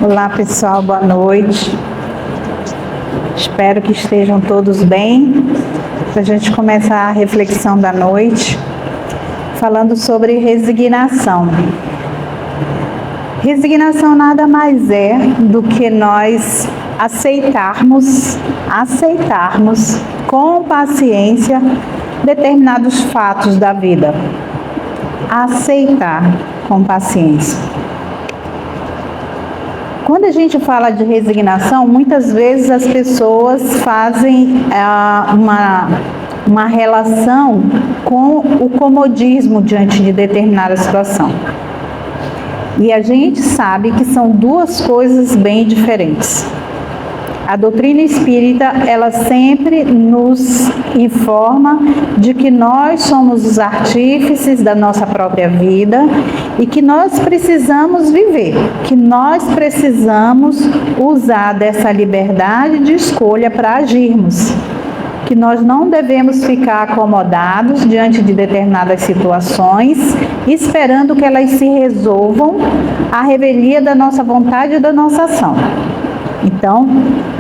Olá pessoal, boa noite. Espero que estejam todos bem. Para a gente começar a reflexão da noite, falando sobre resignação. Resignação nada mais é do que nós aceitarmos com paciência determinados fatos da vida. Aceitar com paciência. Quando a gente fala de resignação, muitas vezes as pessoas fazem uma relação com o comodismo diante de determinada situação. E a gente sabe que são duas coisas bem diferentes. A doutrina espírita, ela sempre nos informa de que nós somos os artífices da nossa própria vida e que nós precisamos viver, que nós precisamos usar dessa liberdade de escolha para agirmos, que nós não devemos ficar acomodados diante de determinadas situações, esperando que elas se resolvam à revelia da nossa vontade e da nossa ação. Então,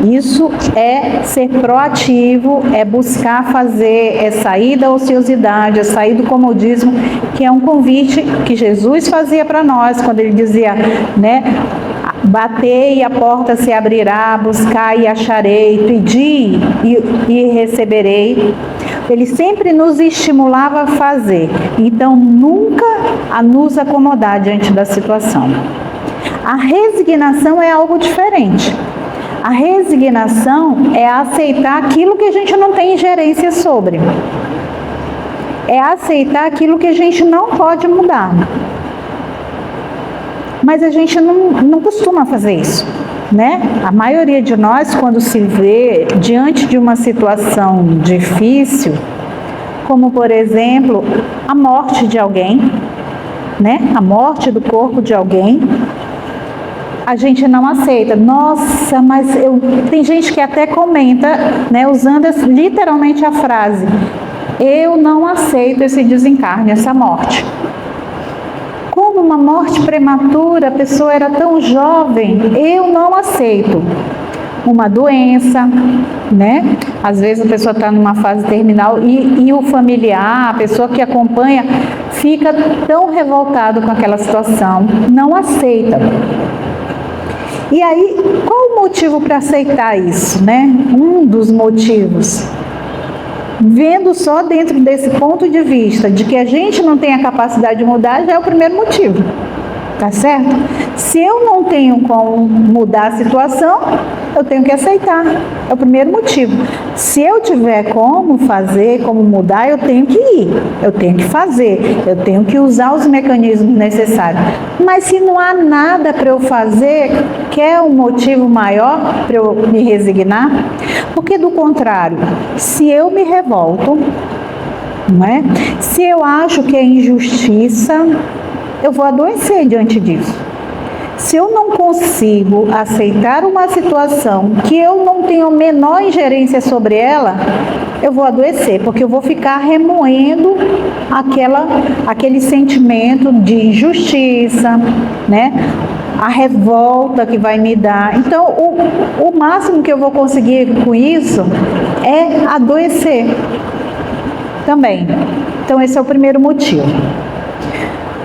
isso é ser proativo, é buscar fazer, sair da ociosidade, sair do comodismo, que é um convite que Jesus fazia para nós, quando ele dizia, né, batei e a porta se abrirá, buscai e acharei, pedi e receberei. Ele sempre nos estimulava a fazer, então nunca a nos acomodar diante da situação. A resignação é algo diferente. A resignação é aceitar aquilo que a gente não tem ingerência sobre. É aceitar aquilo que a gente não pode mudar. Mas a gente não costuma fazer isso, né? A maioria de nós, quando se vê diante de uma situação difícil, como por exemplo, a morte de alguém, né? A morte do corpo de alguém, a gente não aceita. Nossa, mas tem gente que até comenta, né, usando literalmente a frase: eu não aceito esse desencarne, essa morte. Como uma morte prematura, a pessoa era tão jovem, eu não aceito. Uma doença, né? Às vezes a pessoa está numa fase terminal e o familiar, a pessoa que acompanha, fica tão revoltado com aquela situação, não aceita. E aí, qual o motivo para aceitar isso, né? Um dos motivos, vendo só dentro desse ponto de vista, de que a gente não tem a capacidade de mudar, já é o primeiro motivo, tá certo? Se eu não tenho como mudar a situação, eu tenho que aceitar, é o primeiro motivo. Se eu tiver como fazer, como mudar, eu tenho que ir, eu tenho que fazer, eu tenho que usar os mecanismos necessários. Mas se não há nada para eu fazer, quer um motivo maior para eu me resignar? Porque do contrário, se eu me revolto, não é? Se eu acho que é injustiça, eu vou adoecer diante disso. Se eu não consigo aceitar uma situação que eu não tenho a menor ingerência sobre ela, eu vou adoecer, porque eu vou ficar remoendo aquele sentimento de injustiça, né? A revolta que vai me dar. Então, o máximo que eu vou conseguir com isso é adoecer também. Então, esse é o primeiro motivo.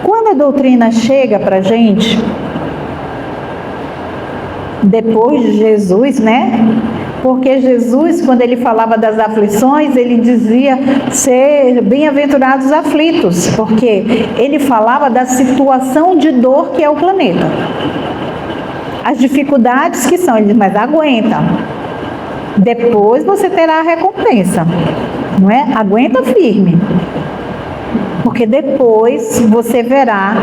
Quando a doutrina chega para a gente, depois de Jesus, né? Porque Jesus, quando ele falava das aflições, ele dizia ser bem-aventurados os aflitos, porque ele falava da situação de dor que é o planeta. As dificuldades que são, ele diz, mas aguenta. Depois você terá a recompensa, não é? Aguenta firme. Porque depois você verá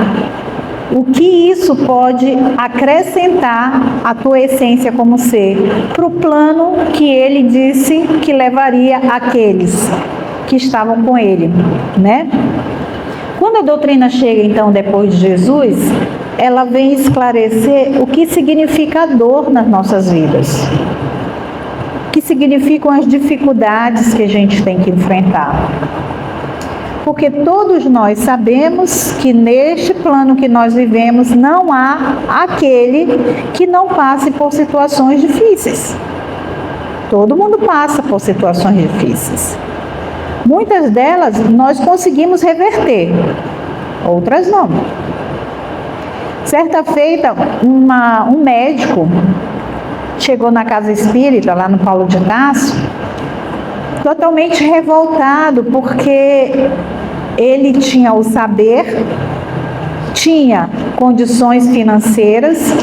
o que isso pode acrescentar à tua essência como ser, para o plano que ele disse que levaria aqueles que estavam com ele, né? Quando a doutrina chega, então, depois de Jesus, ela vem esclarecer o que significa a dor nas nossas vidas, o que significam as dificuldades que a gente tem que enfrentar. Porque todos nós sabemos que neste plano que nós vivemos não há aquele que não passe por situações difíceis. Todo mundo passa por situações difíceis. Muitas delas nós conseguimos reverter, outras não. Certa feita, um médico chegou na casa espírita, lá no Paulo de Tarso, totalmente revoltado, porque ele tinha o saber, tinha condições financeiras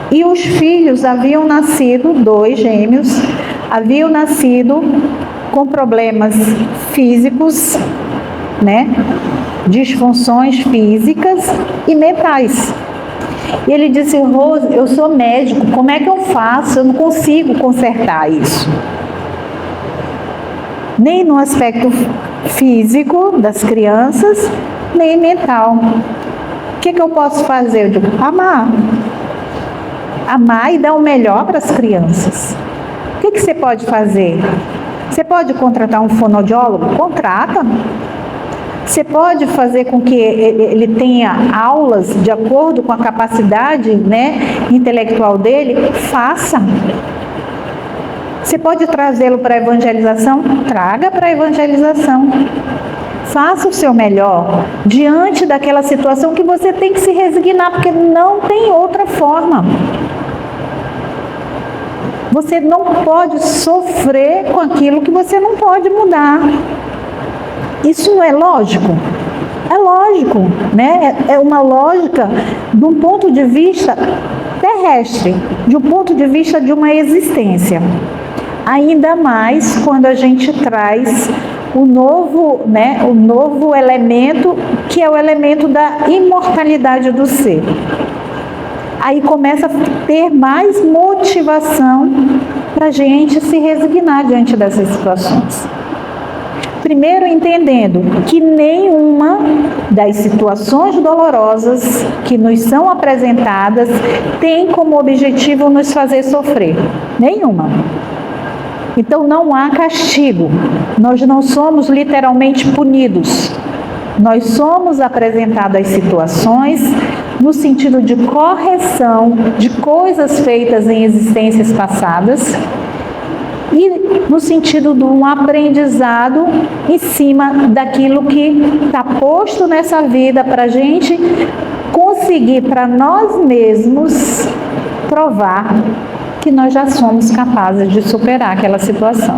e os filhos haviam nascido, 2 gêmeos, haviam nascido com problemas físicos, né? Disfunções físicas e mentais. E ele disse: Rose, eu sou médico, como é que eu faço? Eu não consigo consertar isso. Nem no aspecto físico das crianças, nem mental. O que eu posso fazer? Eu digo: amar. Amar e dar o melhor para as crianças. O que você pode fazer? Você pode contratar um fonoaudiólogo? Contrata. Você pode fazer com que ele tenha aulas de acordo com a capacidade, né, intelectual dele? Faça. Você pode trazê-lo para a evangelização? Traga para a evangelização. Faça o seu melhor diante daquela situação que você tem que se resignar, porque não tem outra forma. Você não pode sofrer com aquilo que você não pode mudar. Isso não é lógico? É lógico, né? É uma lógica de um ponto de vista terrestre, de um ponto de vista de uma existência. Ainda mais quando a gente traz o novo, né, o novo elemento, que é o elemento da imortalidade do ser. Aí começa a ter mais motivação para a gente se resignar diante dessas situações. Primeiro, entendendo que nenhuma das situações dolorosas que nos são apresentadas tem como objetivo nos fazer sofrer. Nenhuma. Então não há castigo. Nós não somos literalmente punidos. Nós somos apresentados às situações no sentido de correção de coisas feitas em existências passadas e no sentido de um aprendizado em cima daquilo que está posto nessa vida para a gente conseguir para nós mesmos provar que nós já somos capazes de superar aquela situação.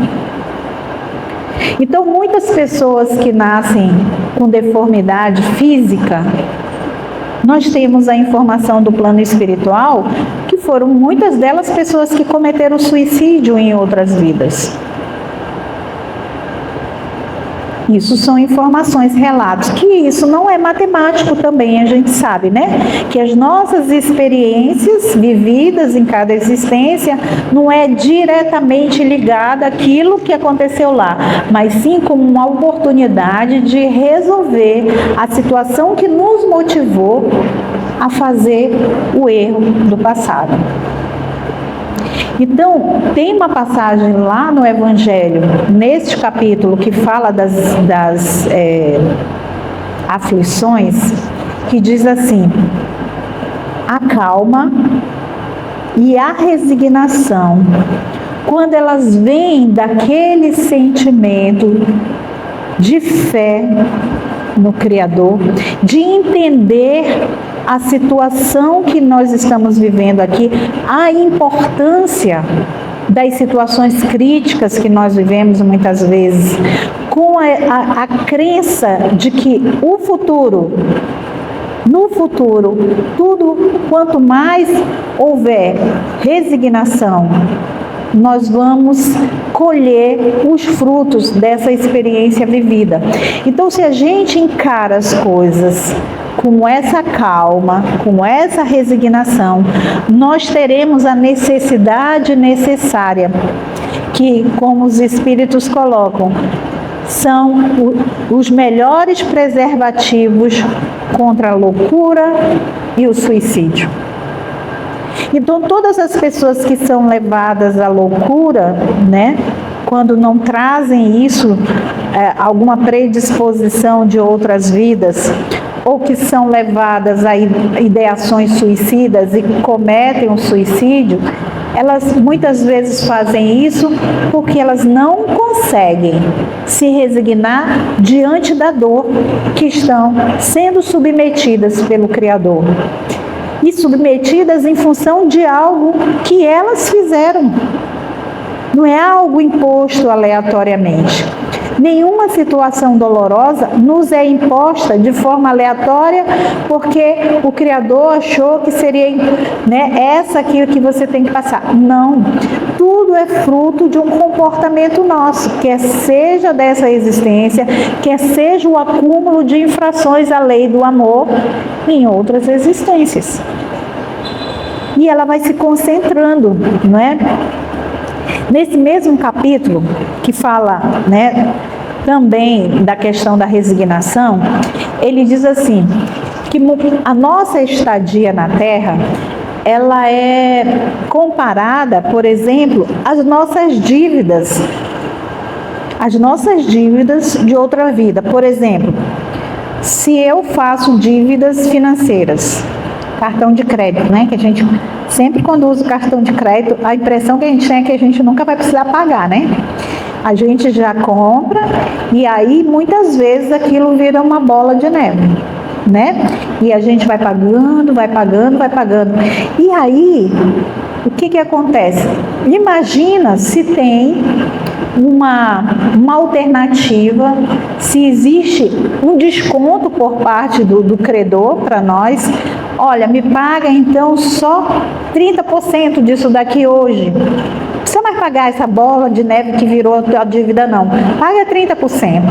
Então, muitas pessoas que nascem com deformidade física, nós temos a informação do plano espiritual que foram muitas delas pessoas que cometeram suicídio em outras vidas. Isso são informações, relatos, que isso não é matemático também, a gente sabe, né? Que as nossas experiências vividas em cada existência não é diretamente ligada àquilo que aconteceu lá, mas sim como uma oportunidade de resolver a situação que nos motivou a fazer o erro do passado. Então, tem uma passagem lá no Evangelho, neste capítulo, que fala das aflições, que diz assim: a calma e a resignação, quando elas vêm daquele sentimento de fé no Criador, de entender a situação que nós estamos vivendo aqui, a importância das situações críticas que nós vivemos muitas vezes, com a crença de que no futuro, tudo quanto mais houver resignação, nós vamos colher os frutos dessa experiência vivida. Então, se a gente encara as coisas com essa calma, com essa resignação, nós teremos a necessidade necessária, que, como os espíritos colocam, são os melhores preservativos contra a loucura e o suicídio. Então, todas as pessoas que são levadas à loucura, né, quando não trazem isso alguma predisposição de outras vidas, ou que são levadas a ideações suicidas e cometem um suicídio, elas muitas vezes fazem isso porque elas não conseguem se resignar diante da dor que estão sendo submetidas pelo Criador. E submetidas em função de algo que elas fizeram. Não é algo imposto aleatoriamente. Nenhuma situação dolorosa nos é imposta de forma aleatória porque o Criador achou que seria, essa aqui que você tem que passar. Não. Tudo é fruto de um comportamento nosso, quer seja dessa existência, quer seja o acúmulo de infrações à lei do amor em outras existências. E ela vai se concentrando, não é? Nesse mesmo capítulo, que fala, também da questão da resignação, ele diz assim, que a nossa estadia na Terra, ela é comparada, por exemplo, às nossas dívidas de outra vida. Por exemplo, se eu faço dívidas financeiras, cartão de crédito, que a gente sempre quando usa o cartão de crédito, a impressão que a gente tem é que a gente nunca vai precisar pagar, A gente já compra e aí muitas vezes aquilo vira uma bola de neve, E a gente vai pagando. E aí, o que acontece? Imagina se tem uma alternativa, se existe um desconto por parte do credor para nós. Olha, me paga então só 30% disso daqui hoje. Não precisa mais pagar essa bola de neve que virou a dívida, não. Paga 30%.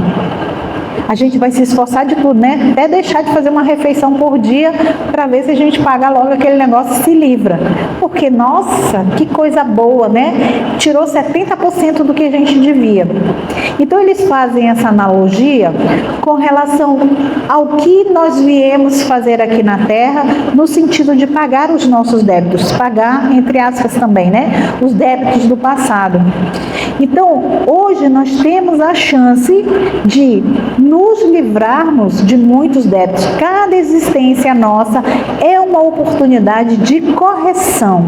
A gente vai se esforçar de tudo, Até deixar de fazer uma refeição por dia para ver se a gente paga logo aquele negócio e se livra. Porque, nossa, que coisa boa, Tirou 70% do que a gente devia. Então, eles fazem essa analogia com relação ao que nós viemos fazer aqui na Terra, no sentido de pagar os nossos débitos. Pagar, entre aspas, também, os débitos do passado. Então, hoje nós temos a chance de nos livrarmos de muitos débitos. Cada existência nossa é uma oportunidade de correção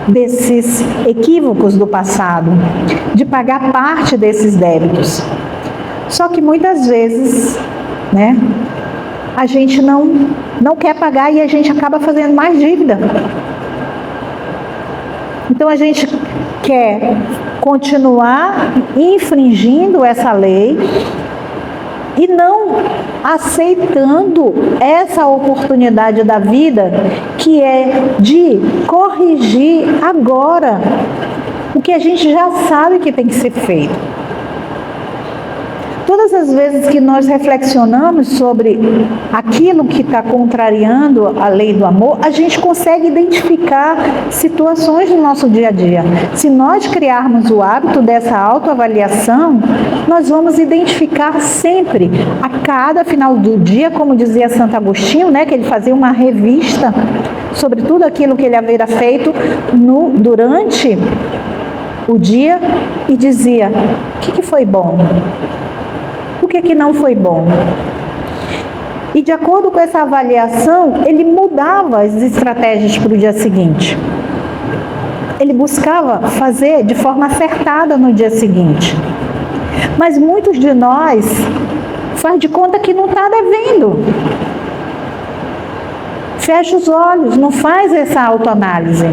desses equívocos do passado, de pagar parte desses débitos. Só que muitas vezes, a gente não quer pagar e a gente acaba fazendo mais dívida. Então a gente quer continuar infringindo essa lei e não aceitando essa oportunidade da vida, que é de corrigir agora o que a gente já sabe que tem que ser feito. Todas as vezes que nós reflexionamos sobre aquilo que está contrariando a lei do amor, a gente consegue identificar situações no nosso dia a dia. Se nós criarmos o hábito dessa autoavaliação, nós vamos identificar sempre, a cada final do dia, como dizia Santo Agostinho, que ele fazia uma revista sobre tudo aquilo que ele havia feito durante o dia e dizia: o que foi bom? O que não foi bom? E de acordo com essa avaliação, ele mudava as estratégias para o dia seguinte. Ele buscava fazer de forma acertada no dia seguinte. Mas muitos de nós faz de conta que não está devendo. Fecha os olhos, não faz essa autoanálise.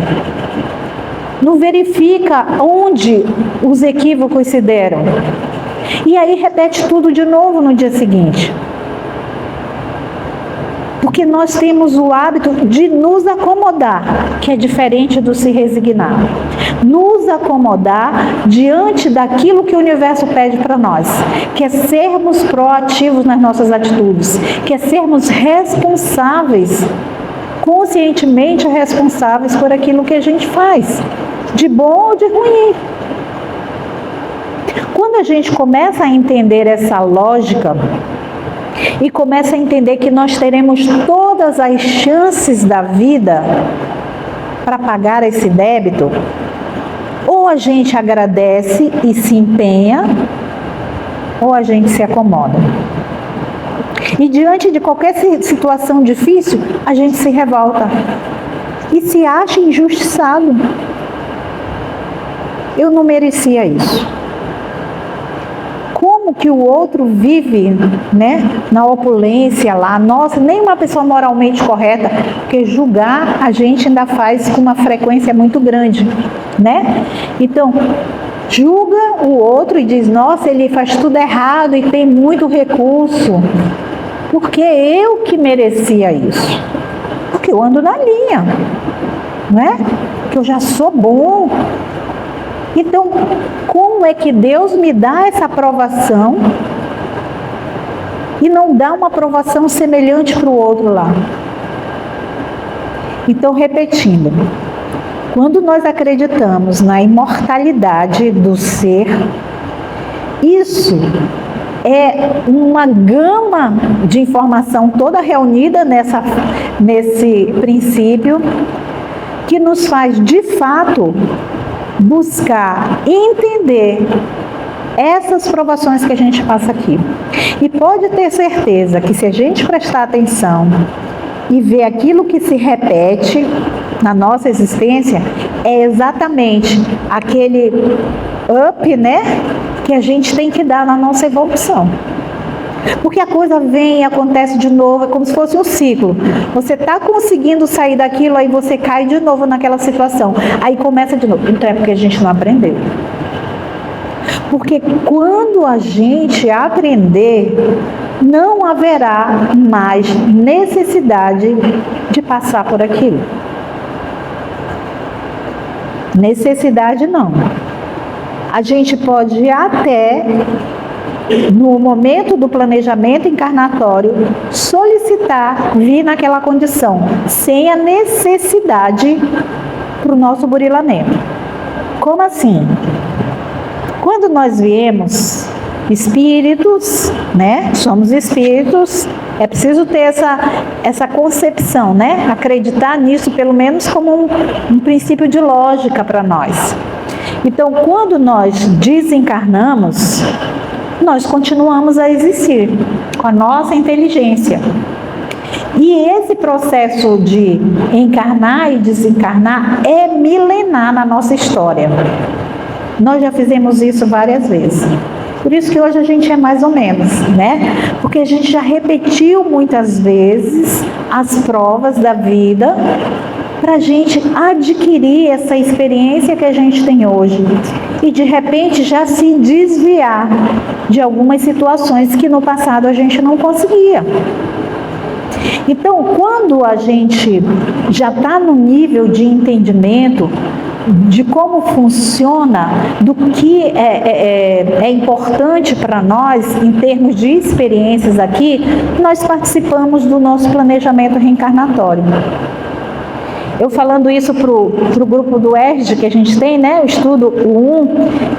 Não verifica onde os equívocos se deram. E aí repete tudo de novo no dia seguinte. Porque nós temos o hábito de nos acomodar, que é diferente do se resignar. Nos acomodar diante daquilo que o universo pede para nós, que é sermos proativos nas nossas atitudes, que é sermos responsáveis, conscientemente responsáveis por aquilo que a gente faz, de bom ou de ruim. Quando a gente começa a entender essa lógica e começa a entender que nós teremos todas as chances da vida para pagar esse débito, ou a gente agradece e se empenha, ou a gente se acomoda. E diante de qualquer situação difícil, a gente se revolta e se acha injustiçado. Eu não merecia isso. Como que o outro vive, né, na opulência lá? Nossa, nem uma pessoa moralmente correta, porque julgar a gente ainda faz com uma frequência muito grande, né? Então, julga o outro e diz, nossa, ele faz tudo errado e tem muito recurso. Porque eu que merecia isso. Porque eu ando na linha, né? Porque eu já sou bom. Então, como é que Deus me dá essa aprovação e não dá uma aprovação semelhante para o outro lá? Então, repetindo, quando nós acreditamos na imortalidade do ser, isso é uma gama de informação toda reunida nesse princípio que nos faz, de fato, buscar entender essas provações que a gente passa aqui. E pode ter certeza que se a gente prestar atenção e ver aquilo que se repete na nossa existência, é exatamente aquele up, né, que a gente tem que dar na nossa evolução. Porque a coisa vem e acontece de novo, é como se fosse um ciclo. Você está conseguindo sair daquilo, aí você cai de novo naquela situação. Aí começa de novo. Então é porque a gente não aprendeu. Porque quando a gente aprender, não haverá mais necessidade de passar por aquilo. Necessidade não. A gente pode até, no momento do planejamento encarnatório, solicitar vir naquela condição, sem a necessidade para o nosso burilamento. Como assim? Quando nós viemos espíritos, né? Somos espíritos, é preciso ter essa concepção, né? Acreditar nisso pelo menos como um princípio de lógica para nós. Então, quando nós desencarnamos, nós continuamos a existir com a nossa inteligência. E esse processo de encarnar e desencarnar é milenar na nossa história. Nós já fizemos isso várias vezes. Por isso que hoje a gente é mais ou menos, né? Porque a gente já repetiu muitas vezes as provas da vida para a gente adquirir essa experiência que a gente tem hoje e de repente já se desviar de algumas situações que no passado a gente não conseguia. Então, quando a gente já está no nível de entendimento de como funciona, do que é importante para nós em termos de experiências aqui, nós participamos do nosso planejamento reencarnatório. Eu falando isso para o grupo do ERG que a gente tem, né? O estudo, o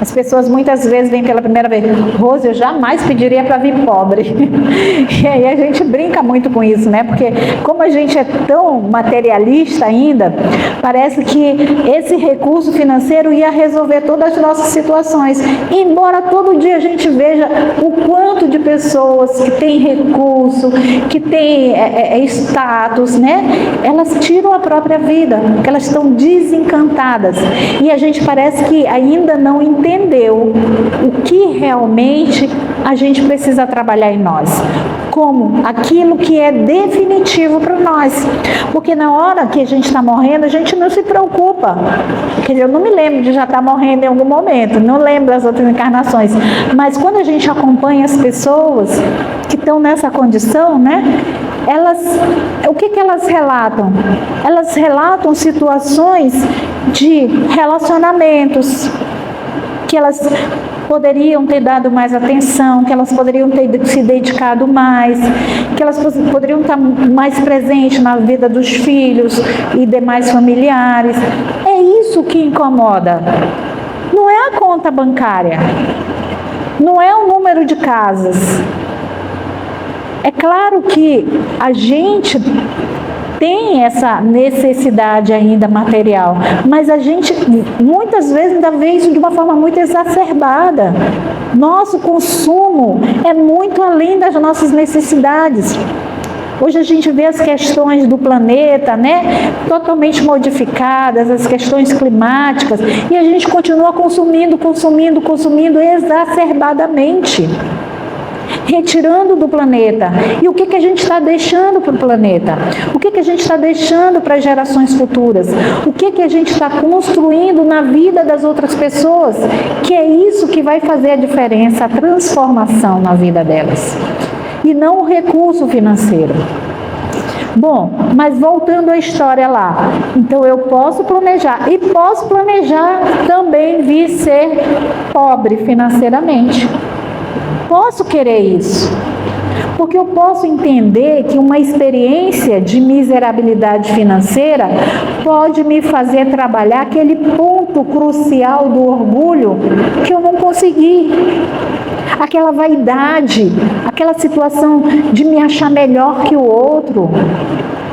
1, as pessoas muitas vezes vêm pela primeira vez, Rose, eu jamais pediria para vir pobre. E aí a gente brinca muito com isso, né? Porque como a gente é tão materialista ainda, parece que esse recurso financeiro ia resolver todas as nossas situações. Embora todo dia a gente veja o quanto de pessoas que têm recurso, que têm status, né? Elas tiram a própria vida, porque elas estão desencantadas. E a gente parece que ainda não entendeu o que realmente a gente precisa trabalhar em nós. Como aquilo que é definitivo para nós. Porque na hora que a gente está morrendo, a gente não se preocupa. Quer dizer, eu não me lembro de já estar morrendo em algum momento, não lembro das outras encarnações. Mas quando a gente acompanha as pessoas que estão nessa condição, né? O que elas relatam? Elas relatam situações de relacionamentos que elas poderiam ter dado mais atenção, que elas poderiam ter se dedicado mais, que elas poderiam estar mais presentes na vida dos filhos e demais familiares. É isso que incomoda. Não é a conta bancária, não é o número de casas. É claro que a gente tem essa necessidade ainda material, mas a gente muitas vezes ainda vê isso de uma forma muito exacerbada. Nosso consumo é muito além das nossas necessidades. Hoje a gente vê as questões do planeta, né, totalmente modificadas, as questões climáticas, e a gente continua consumindo exacerbadamente, retirando do planeta. E o que a gente está deixando para o planeta? O que a gente está deixando para as gerações futuras? O que a gente está construindo na vida das outras pessoas? Que é isso que vai fazer a diferença, a transformação na vida delas. E não o recurso financeiro. Bom, mas voltando à história lá, então eu posso planejar, e posso planejar também vir ser pobre financeiramente. Posso querer isso, porque eu posso entender que uma experiência de miserabilidade financeira pode me fazer trabalhar aquele ponto crucial do orgulho que eu não consegui. Aquela vaidade, aquela situação de me achar melhor que o outro.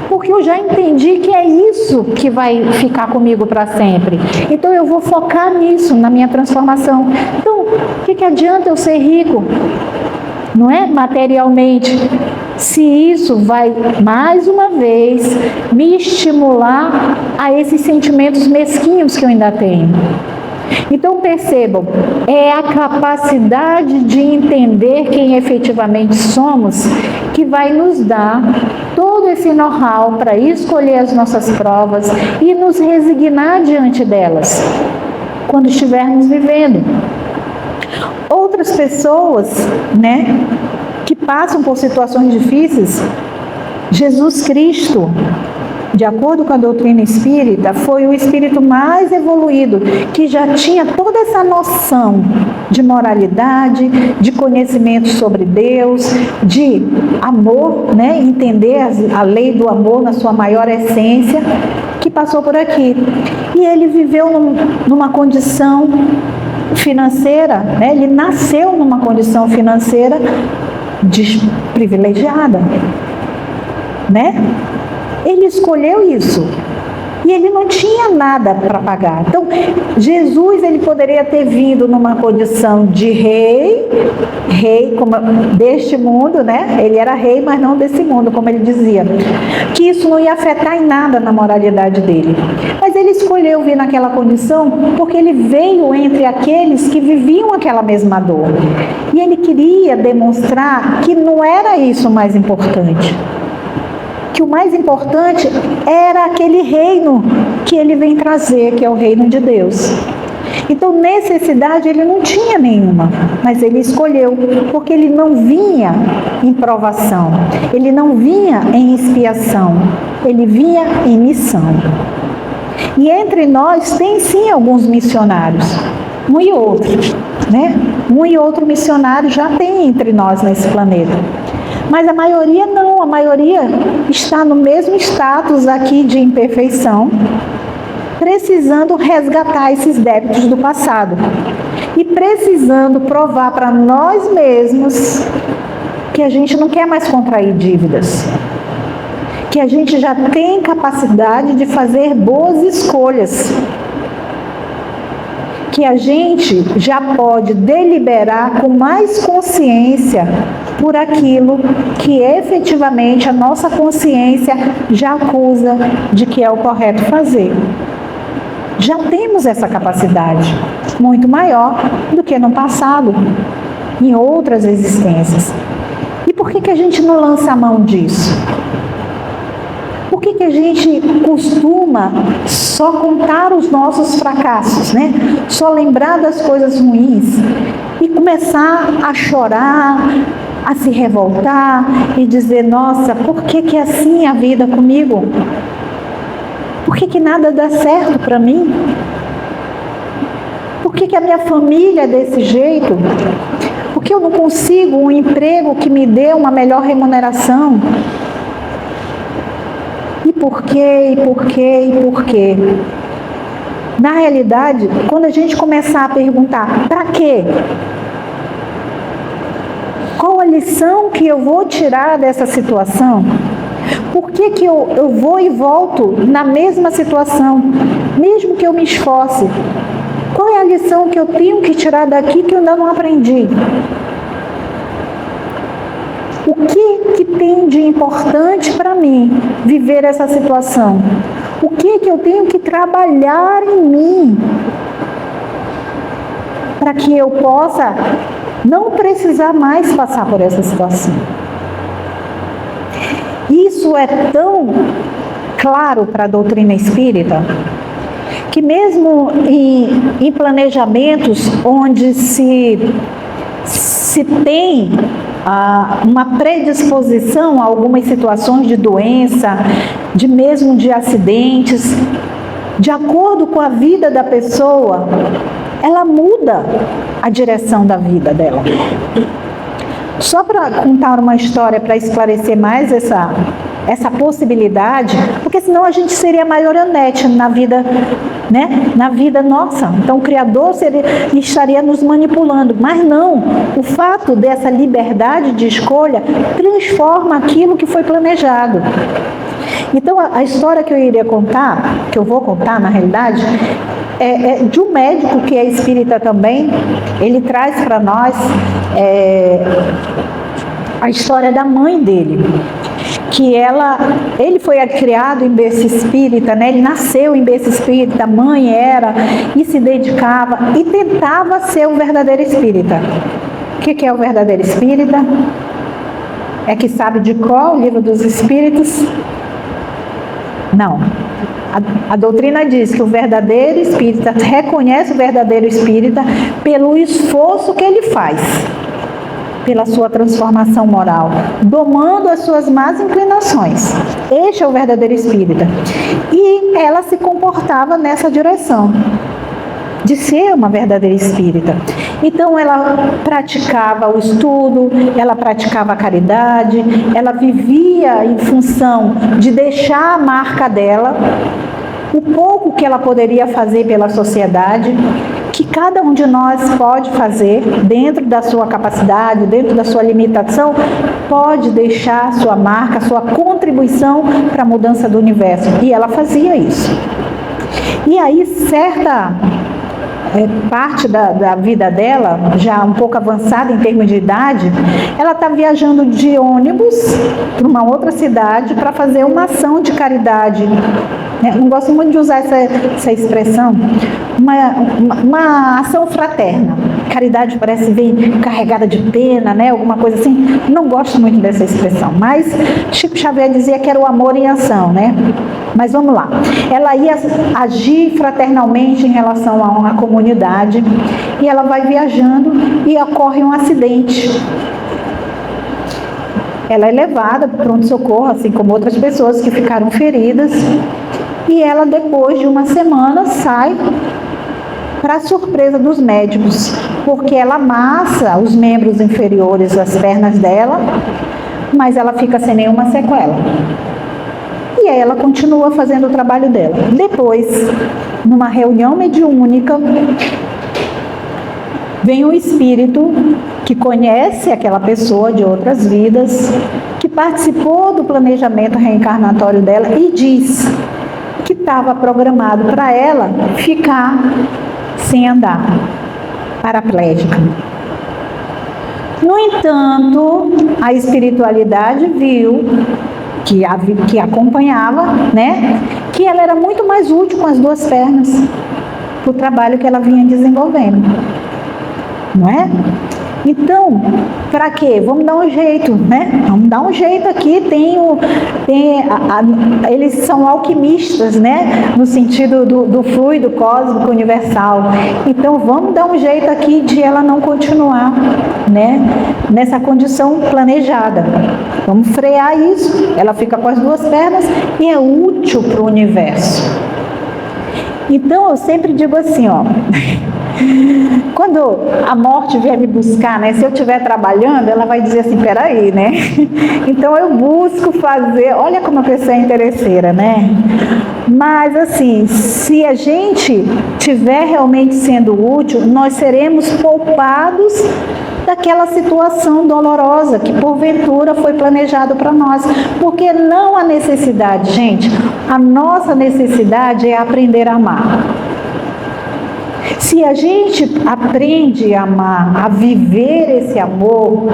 Porque eu já entendi que é isso que vai ficar comigo para sempre. Então eu vou focar nisso, na minha transformação. Então, o que adianta eu ser rico? Não é? Materialmente. Se isso vai, mais uma vez, me estimular a esses sentimentos mesquinhos que eu ainda tenho. Então percebam, é a capacidade de entender quem efetivamente somos que vai nos dar todo esse know-how para escolher as nossas provas e nos resignar diante delas, quando estivermos vivendo. Outras pessoas, né, que passam por situações difíceis, Jesus Cristo, de acordo com a doutrina espírita, foi o espírito mais evoluído, que já tinha toda essa noção de moralidade, de conhecimento sobre Deus, de amor, né? Entender a lei do amor na sua maior essência, que passou por aqui. E ele viveu numa condição financeira, né? Ele nasceu numa condição financeira privilegiada, né? Ele escolheu isso. E ele não tinha nada para pagar. Então, Jesus, ele poderia ter vindo numa condição de rei como deste mundo, né? Ele era rei, mas não desse mundo, como ele dizia. Que isso não ia afetar em nada na moralidade dele. Mas ele escolheu vir naquela condição porque ele veio entre aqueles que viviam aquela mesma dor. E ele queria demonstrar que não era isso o mais importante. Que o mais importante era aquele reino que ele vem trazer, que é o reino de Deus. Então, necessidade ele não tinha nenhuma, mas ele escolheu, porque ele não vinha em provação, ele não vinha em expiação, ele vinha em missão. E entre nós tem sim alguns missionários, um e outro, né? Um e outro missionário já tem entre nós nesse planeta. Mas a maioria não, a maioria está no mesmo status aqui de imperfeição, precisando resgatar esses débitos do passado e precisando provar para nós mesmos que a gente não quer mais contrair dívidas, que a gente já tem capacidade de fazer boas escolhas, que a gente já pode deliberar com mais consciência por aquilo que efetivamente a nossa consciência já acusa de que é o correto fazer. Já temos essa capacidade, muito maior do que no passado, em outras existências. E por que a gente não lança a mão disso? Por que a gente costuma só contar os nossos fracassos, né? Só lembrar das coisas ruins e começar a chorar, a se revoltar e dizer, nossa, por que é assim a vida comigo? Por que nada dá certo para mim? Por que a minha família é desse jeito? Por que eu não consigo um emprego que me dê uma melhor remuneração? E por quê, e por quê, e por quê? Na realidade, quando a gente começar a perguntar, para quê? Qual a lição que eu vou tirar dessa situação? Por que que eu vou e volto na mesma situação, mesmo que eu me esforce? Qual é a lição que eu tenho que tirar daqui que eu ainda não aprendi? O que tem de importante para mim viver essa situação? O que eu tenho que trabalhar em mim para que eu possa não precisar mais passar por essa situação? Isso é tão claro para a doutrina espírita que mesmo em planejamentos onde se tem uma predisposição a algumas situações de doença, mesmo de acidentes, de acordo com a vida da pessoa, ela muda a direção da vida dela. Só para contar uma história, para esclarecer mais essa possibilidade, porque senão a gente seria marionete na vida, né? Na vida nossa. Então o Criador estaria nos manipulando, mas não. O fato dessa liberdade de escolha transforma aquilo que foi planejado. Então a história que eu iria contar, que eu vou contar na realidade, é de um médico que é espírita também. Ele traz para nós a história da mãe dele, que ele foi criado em berço espírita, né? Ele nasceu em berço espírita, a mãe era, e se dedicava e tentava ser um verdadeiro espírita. O que é o verdadeiro espírita? É que sabe de qual o livro dos espíritos? Não. A doutrina diz que o verdadeiro espírita reconhece o verdadeiro espírita pelo esforço que ele faz, pela sua transformação moral, domando as suas más inclinações. Este é o verdadeiro espírita. E ela se comportava nessa direção, de ser uma verdadeira espírita. Então ela praticava o estudo, ela praticava a caridade, ela vivia em função de deixar a marca dela, o pouco que ela poderia fazer pela sociedade, que cada um de nós pode fazer dentro da sua capacidade, dentro da sua limitação, pode deixar sua marca, sua contribuição para a mudança do universo. E ela fazia isso. E aí, certa parte da vida dela, já um pouco avançada em termos de idade, ela está viajando de ônibus para uma outra cidade para fazer uma ação de caridade. Não gosto muito de usar essa expressão, uma ação fraterna. Caridade parece bem carregada de pena, né? Alguma coisa assim. Não gosto muito dessa expressão, mas Chico Xavier dizia que era o amor em ação, né? Mas vamos lá. Ela ia agir fraternalmente em relação a uma comunidade e ela vai viajando e ocorre um acidente. Ela é levada para o pronto-socorro, assim como outras pessoas que ficaram feridas. E ela, depois de uma semana, sai para surpresa dos médicos, porque ela amassa os membros inferiores das pernas dela, mas ela fica sem nenhuma sequela. E aí ela continua fazendo o trabalho dela. Depois, numa reunião mediúnica, vem um espírito que conhece aquela pessoa de outras vidas, que participou do planejamento reencarnatório dela e diz que estava programado para ela ficar sem andar, paraplégica. No entanto, a espiritualidade viu, que acompanhava, né, que ela era muito mais útil com as duas pernas para o trabalho que ela vinha desenvolvendo, não é? Então, para quê? Vamos dar um jeito, né? Vamos dar um jeito aqui. Eles são alquimistas, né? No sentido do fluido cósmico universal. Então, vamos dar um jeito aqui de ela não continuar, né? Nessa condição planejada. Vamos frear isso. Ela fica com as duas pernas e é útil para o universo. Então, eu sempre digo assim, ó. Quando a morte vier me buscar, né? Se eu estiver trabalhando, ela vai dizer assim, peraí, né? Então eu busco fazer, olha como a pessoa é interesseira, né? Mas assim, se a gente estiver realmente sendo útil, nós seremos poupados daquela situação dolorosa que porventura foi planejado para nós. Porque não há necessidade, gente, a nossa necessidade é aprender a amar. Se a gente aprende a amar, a viver esse amor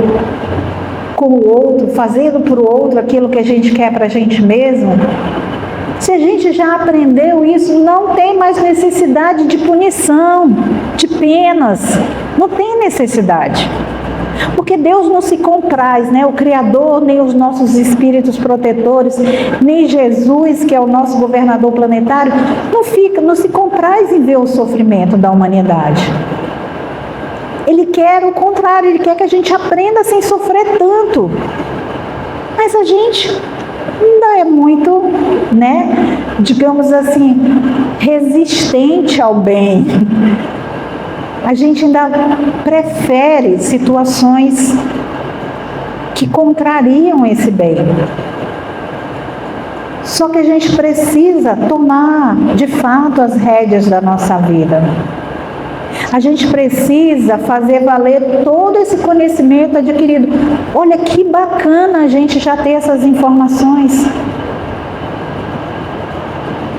com o outro, fazendo para o outro aquilo que a gente quer para a gente mesmo, se a gente já aprendeu isso, não tem mais necessidade de punição, de penas, não tem necessidade. Porque Deus não se compraz, né? O Criador, nem os nossos espíritos protetores, nem Jesus, que é o nosso governador planetário, não se compraz em ver o sofrimento da humanidade. Ele quer o contrário, ele quer que a gente aprenda sem sofrer tanto. Mas a gente ainda é muito, né, digamos assim, resistente ao bem. A gente ainda prefere situações que contrariam esse bem. Só que a gente precisa tomar, de fato, as rédeas da nossa vida. A gente precisa fazer valer todo esse conhecimento adquirido. Olha que bacana a gente já ter essas informações.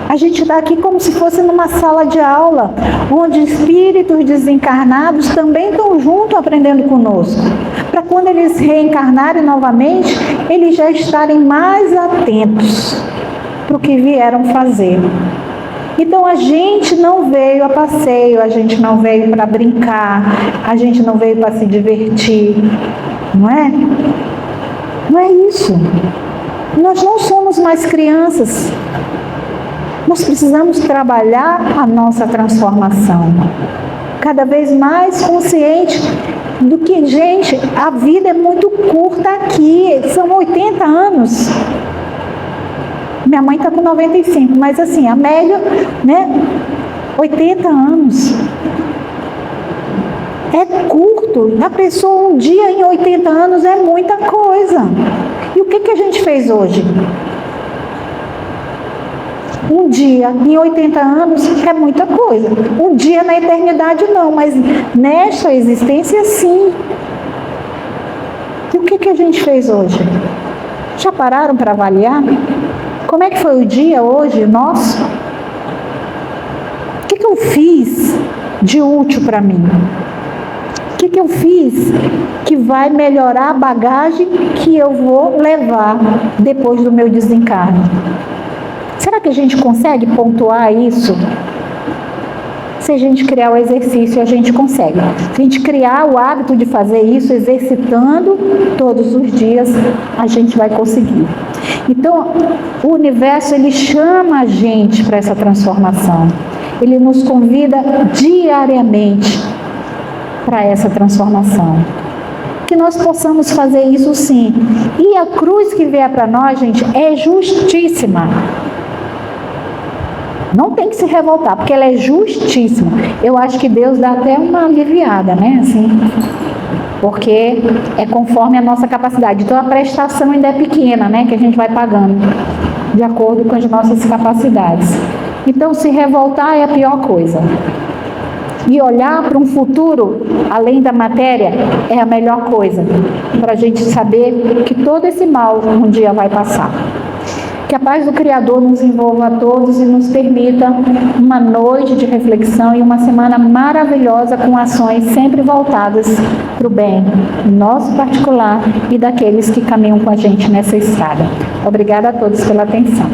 A gente está aqui como se fosse numa sala de aula, onde espíritos desencarnados também estão junto aprendendo conosco. Para quando eles reencarnarem novamente, eles já estarem mais atentos para o que vieram fazer. Então a gente não veio a passeio, a gente não veio para brincar, a gente não veio para se divertir, não é? Não é isso. Nós não somos mais crianças. Nós precisamos trabalhar a nossa transformação. Cada vez mais consciente do que, gente, a vida é muito curta aqui, são 80 anos. Minha mãe está com 95, mas assim, a média, né, 80 anos. É curto. A pessoa um dia em 80 anos é muita coisa. E o que a gente fez hoje? Um dia em 80 anos é muita coisa. Um dia na eternidade não, mas nesta existência sim. E o que a gente fez hoje? Já pararam para avaliar? Como é que foi o dia hoje nosso? O que eu fiz de útil para mim? O que eu fiz que vai melhorar a bagagem que eu vou levar depois do meu desencarne? Será que a gente consegue pontuar isso? Se a gente criar o exercício, a gente consegue. Se a gente criar o hábito de fazer isso, exercitando todos os dias, a gente vai conseguir. Então, o universo, ele chama a gente para essa transformação. Ele nos convida diariamente para essa transformação. Que nós possamos fazer isso sim. E a cruz que vier para nós, gente, é justíssima. Não tem que se revoltar, porque ela é justíssima. Eu acho que Deus dá até uma aliviada, né? Assim, porque é conforme a nossa capacidade. Então a prestação ainda é pequena, né? Que a gente vai pagando de acordo com as nossas capacidades. Então se revoltar é a pior coisa. E olhar para um futuro além da matéria é a melhor coisa. Para a gente saber que todo esse mal um dia vai passar. Que a paz do Criador nos envolva a todos e nos permita uma noite de reflexão e uma semana maravilhosa com ações sempre voltadas para o bem, nosso particular e daqueles que caminham com a gente nessa estrada. Obrigada a todos pela atenção.